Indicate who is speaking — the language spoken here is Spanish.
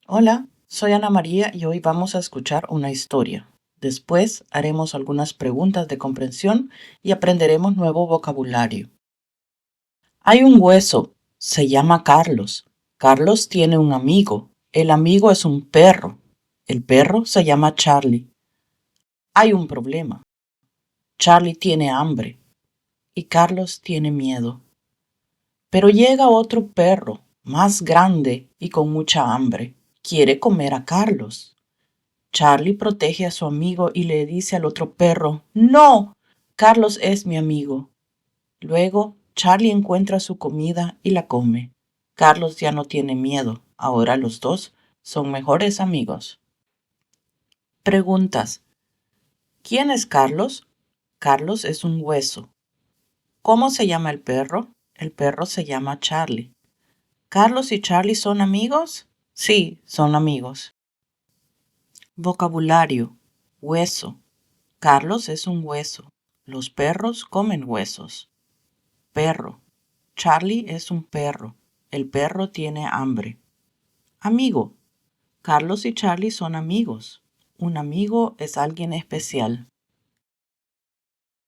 Speaker 1: Hola, soy Ana María y hoy vamos a escuchar una historia. Después haremos algunas preguntas de comprensión y aprenderemos nuevo vocabulario. Hay un hueso, se llama Carlos. Carlos tiene un amigo. El amigo es un perro. El perro se llama Charlie. Hay un problema. Charlie tiene hambre y Carlos tiene miedo. Pero llega otro perro, más grande y con mucha hambre. Quiere comer a Carlos. Charlie protege a su amigo y le dice al otro perro, ¡No! Carlos es mi amigo. Luego, Charlie encuentra su comida y la come. Carlos ya no tiene miedo. Ahora los dos son mejores amigos. Preguntas. ¿Quién es Carlos? Carlos es un hueso. ¿Cómo se llama el perro? El perro se llama Charlie. ¿Carlos y Charlie son amigos? Sí, son amigos. Vocabulario. Hueso. Carlos es un hueso. Los perros comen huesos. Perro. Charlie es un perro. El perro tiene hambre. Amigo. Carlos y Charlie son amigos. Un amigo es alguien especial.